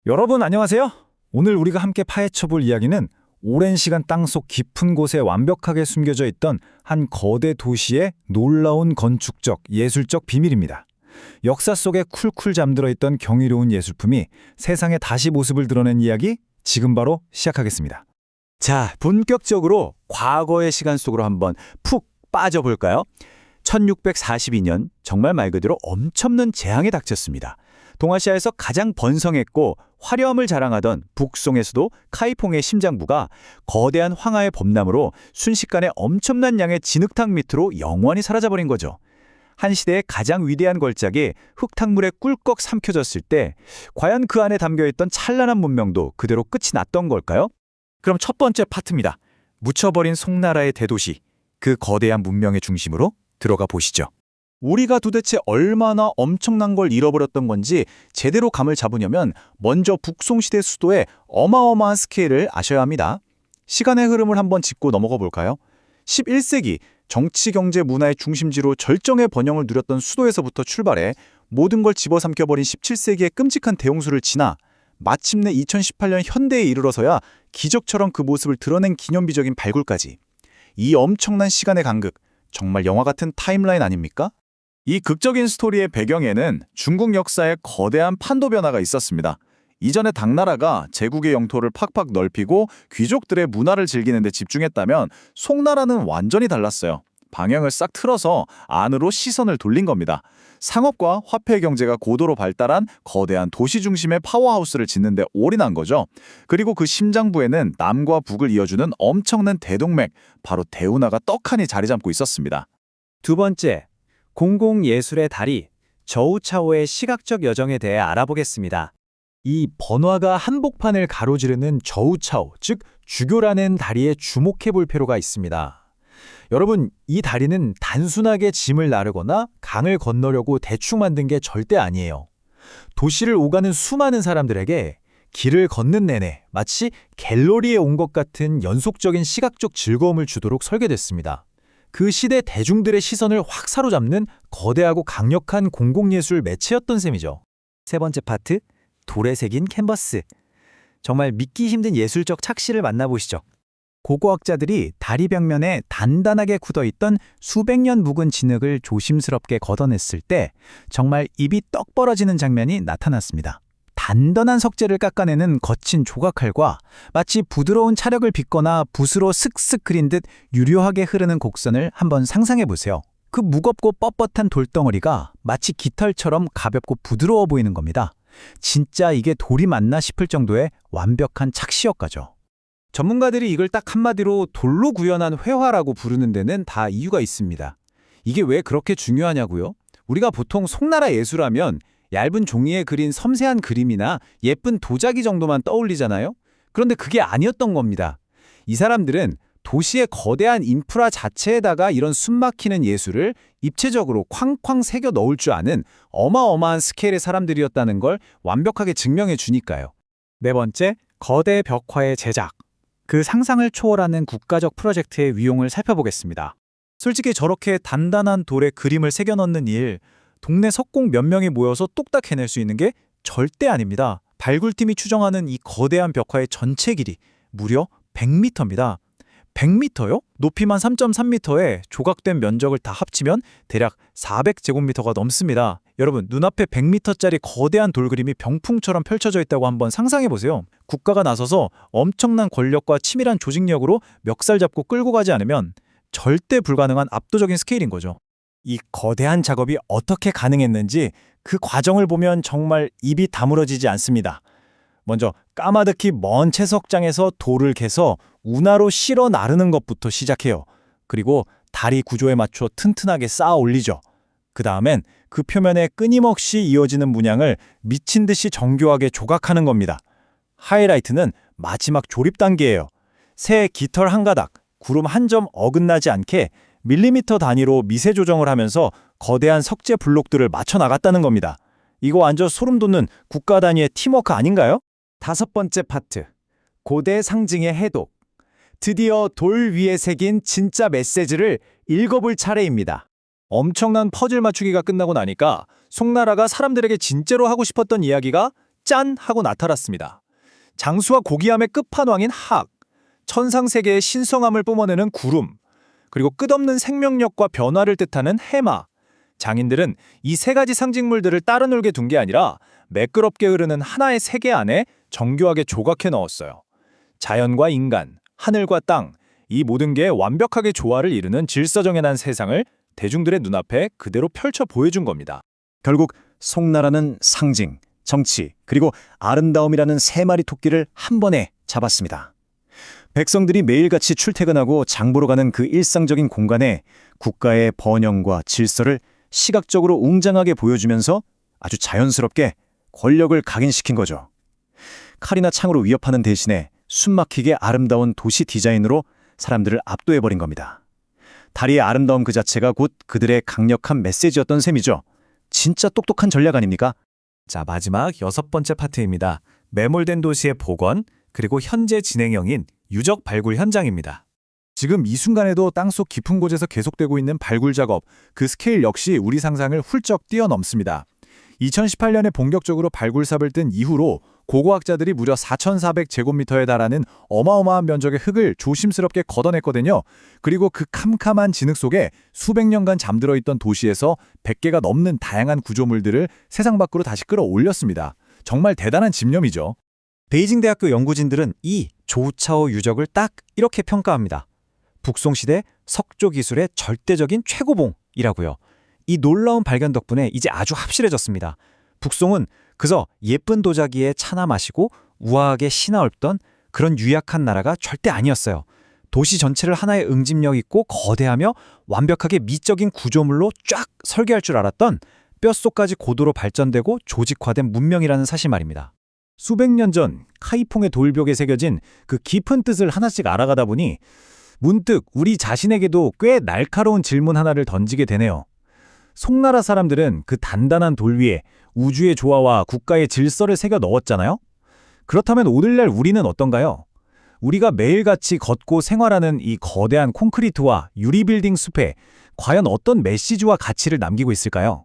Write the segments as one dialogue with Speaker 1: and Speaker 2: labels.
Speaker 1: 여러분 안녕하세요. 오늘 우리가 함께 파헤쳐볼 이야기는 오랜 시간 땅속 깊은 곳에 완벽하게 숨겨져 있던 한 거대 도시의 놀라운 건축적, 예술적 비밀입니다. 역사 속에 쿨쿨 잠들어 있던 경이로운 예술품이 세상에 다시 모습을 드러낸 이야기, 지금 바로 시작하겠습니다.
Speaker 2: 자, 본격적으로 과거의 시간 속으로 한번 푹 빠져볼까요? 1642년, 정말 말 그대로 엄청난 재앙이 닥쳤습니다. 동아시아에서 가장 번성했고 화려함을 자랑하던 북송의 수도 카이퐁의 심장부가 거대한 황하의 범람으로 순식간에 엄청난 양의 진흙탕 밑으로 영원히 사라져버린 거죠. 한 시대의 가장 위대한 걸작이 흙탕물에 꿀꺽 삼켜졌을 때 과연 그 안에 담겨있던 찬란한 문명도 그대로 끝이 났던 걸까요?
Speaker 1: 그럼 첫 번째 파트입니다. 묻혀버린 송나라의 대도시, 그 거대한 문명의 중심으로 들어가 보시죠.
Speaker 2: 우리가 도대체 얼마나 엄청난 걸 잃어버렸던 건지 제대로 감을 잡으려면 먼저 북송시대 수도의 어마어마한 스케일을 아셔야 합니다. 시간의 흐름을 한번 짚고 넘어가 볼까요? 11세기 정치, 경제, 문화의 중심지로 절정의 번영을 누렸던 수도에서부터 출발해 모든 걸 집어삼켜버린 17세기의 끔찍한 대홍수를 지나 마침내 2018년 현대에 이르러서야 기적처럼 그 모습을 드러낸 기념비적인 발굴까지. 이 엄청난 시간의 간극, 정말 영화 같은 타임라인 아닙니까? 이 극적인 스토리의 배경에는 중국 역사의 거대한 판도 변화가 있었습니다. 이전에 당나라가 제국의 영토를 팍팍 넓히고 귀족들의 문화를 즐기는 데 집중했다면 송나라는 완전히 달랐어요. 방향을 싹 틀어서 안으로 시선을 돌린 겁니다. 상업과 화폐 경제가 고도로 발달한 거대한 도시 중심의 파워하우스를 짓는 데 올인한 거죠. 그리고 그 심장부에는 남과 북을 이어주는 엄청난 대동맥, 바로 대운하가 떡하니 자리 잡고 있었습니다.
Speaker 3: 두 번째, 공공예술의 달인 저우차오의 시각적 여정에 대해 알아보겠습니다. 이 번화가 한복판을 가로지르는 저우차오, 즉 주교라는 다리에 주목해 볼 필요가 있습니다. 여러분, 이 다리는 단순하게 짐을 나르거나 강을 건너려고 대충 만든 게 절대 아니에요. 도시를 오가는 수많은 사람들에게 길을 걷는 내내 마치 갤러리에 온 것 같은 연속적인 시각적 즐거움을 주도록 설계됐습니다. 그 시대 대중들의 시선을 확 사로잡는 거대하고 강력한 공공예술 매체였던 셈이죠. 세 번째 파트, 돌에 새긴 캔버스. 정말 믿기 힘든 예술적 착시를 만나보시죠. 고고학자들이 다리 벽면에 단단하게 굳어있던 수백 년 묵은 진흙을 조심스럽게 걷어냈을 때 정말 입이 떡 벌어지는 장면이 나타났습니다. 단단한 석재를 깎아내는 거친 조각칼과 마치 부드러운 찰흙을 빚거나 붓으로 슥슥 그린 듯 유려하게 흐르는 곡선을 한번 상상해 보세요. 그 무겁고 뻣뻣한 돌덩어리가 마치 깃털처럼 가볍고 부드러워 보이는 겁니다. 진짜 이게 돌이 맞나 싶을 정도의 완벽한 착시효과죠. 전문가들이 이걸 딱 한마디로 돌로 구현한 회화라고 부르는 데는 다 이유가 있습니다. 이게 왜 그렇게 중요하냐고요? 우리가 보통 송나라 예술하면 얇은 종이에 그린 섬세한 그림이나 예쁜 도자기 정도만 떠올리잖아요? 그런데 그게 아니었던 겁니다. 이 사람들은 도시의 거대한 인프라 자체에다가 이런 숨막히는 예술을 입체적으로 쾅쾅 새겨 넣을 줄 아는 어마어마한 스케일의 사람들이었다는 걸 완벽하게 증명해 주니까요. 네 번째, 거대 벽화의 제작. 그 상상을 초월하는 국가적 프로젝트의 위용을 살펴보겠습니다. 솔직히 저렇게 단단한 돌에 그림을 새겨 넣는 일, 동네 석공 몇 명이 모여서 뚝딱 해낼 수 있는 게 절대 아닙니다. 발굴팀이 추정하는 이 거대한 벽화의 전체 길이 무려 100m입니다. 100m요? 높이만 3.3m에 조각된 면적을 다 합치면 대략 400제곱미터가 넘습니다. 여러분, 눈앞에 100m짜리 거대한 돌그림이 병풍처럼 펼쳐져 있다고 한번 상상해보세요. 국가가 나서서 엄청난 권력과 치밀한 조직력으로 멱살 잡고 끌고 가지 않으면 절대 불가능한 압도적인 스케일인 거죠. 이 거대한 작업이 어떻게 가능했는지 그 과정을 보면 정말 입이 다물어지지 않습니다. 먼저 까마득히 먼 채석장에서 돌을 캐서 운하로 실어 나르는 것부터 시작해요. 그리고 다리 구조에 맞춰 튼튼하게 쌓아 올리죠. 그 다음엔 그 표면에 끊임없이 이어지는 문양을 미친 듯이 정교하게 조각하는 겁니다. 하이라이트는 마지막 조립 단계예요. 새 깃털 한 가닥, 구름 한 점 어긋나지 않게 밀리미터 단위로 미세 조정을 하면서 거대한 석재 블록들을 맞춰 나갔다는 겁니다. 이거 완전 소름 돋는 국가 단위의 팀워크 아닌가요? 다섯 번째 파트, 고대 상징의 해독. 드디어 돌 위에 새긴 진짜 메시지를 읽어볼 차례입니다. 엄청난 퍼즐 맞추기가 끝나고 나니까 송나라가 사람들에게 진짜로 하고 싶었던 이야기가
Speaker 2: 짠 하고 나타났습니다. 장수와 고귀함의 끝판왕인 학, 천상세계의 신성함을 뿜어내는 구름, 그리고 끝없는 생명력과 변화를 뜻하는 해마. 장인들은 이 세 가지 상징물들을 따로 놀게 둔 게 아니라 매끄럽게 흐르는 하나의 세계 안에 정교하게 조각해 넣었어요. 자연과 인간, 하늘과 땅, 이 모든 게 완벽하게 조화를 이루는 질서정연한 세상을 대중들의 눈앞에 그대로 펼쳐 보여준 겁니다.
Speaker 4: 결국 송나라는 상징, 정치, 그리고 아름다움이라는 세 마리 토끼를 한 번에 잡았습니다. 백성들이 매일같이 출퇴근하고 장보러 가는 그 일상적인 공간에 국가의 번영과 질서를 시각적으로 웅장하게 보여주면서 아주 자연스럽게 권력을 각인시킨 거죠. 칼이나 창으로 위협하는 대신에 숨막히게 아름다운 도시 디자인으로 사람들을 압도해버린 겁니다. 다리의 아름다움 그 자체가 곧 그들의 강력한 메시지였던 셈이죠. 진짜 똑똑한 전략 아닙니까?
Speaker 3: 자, 마지막 6번째 파트입니다. 매몰된 도시의 복원, 그리고 현재 진행형인 유적 발굴 현장입니다.
Speaker 2: 지금 이 순간에도 땅속 깊은 곳에서 계속되고 있는 발굴 작업, 그 스케일 역시 우리 상상을 훌쩍 뛰어넘습니다. 2018년에 본격적으로 발굴삽을 뜬 이후로 고고학자들이 무려 4,400제곱미터에 달하는 어마어마한 면적의 흙을 조심스럽게 걷어냈거든요. 그리고 그 캄캄한 진흙 속에 수백 년간 잠들어 있던 도시에서 100개가 넘는 다양한 구조물들을 세상 밖으로 다시 끌어올렸습니다. 정말 대단한 집념이죠.
Speaker 3: 베이징 대학교 연구진들은 이 조우차오 유적을 딱 이렇게 평가합니다. 북송시대 석조 기술의 절대적인 최고봉이라고요. 이 놀라운 발견 덕분에 이제 아주 합실해졌습니다. 북송은 그저 예쁜 도자기에 차나 마시고 우아하게 신화 읊던 그런 유약한 나라가 절대 아니었어요. 도시 전체를 하나의 응집력 있고 거대하며 완벽하게 미적인 구조물로 쫙 설계할 줄 알았던 뼛속까지 고도로 발전되고 조직화된 문명이라는 사실 말입니다.
Speaker 1: 수백 년 전 카이퐁의 돌벽에 새겨진 그 깊은 뜻을 하나씩 알아가다 보니 문득 우리 자신에게도 꽤 날카로운 질문 하나를 던지게 되네요. 송나라 사람들은 그 단단한 돌 위에 우주의 조화와 국가의 질서를 새겨 넣었잖아요? 그렇다면 오늘날 우리는 어떤가요? 우리가 매일같이 걷고 생활하는 이 거대한 콘크리트와 유리빌딩 숲에 과연 어떤 메시지와 가치를 남기고 있을까요?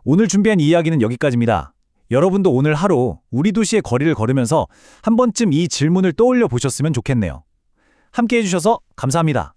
Speaker 1: 오늘 준비한 이야기는 여기까지입니다. 여러분도 오늘 하루 우리 도시의 거리를 걸으면서 한 번쯤 이 질문을 떠올려 보셨으면 좋겠네요. 함께 해주셔서 감사합니다.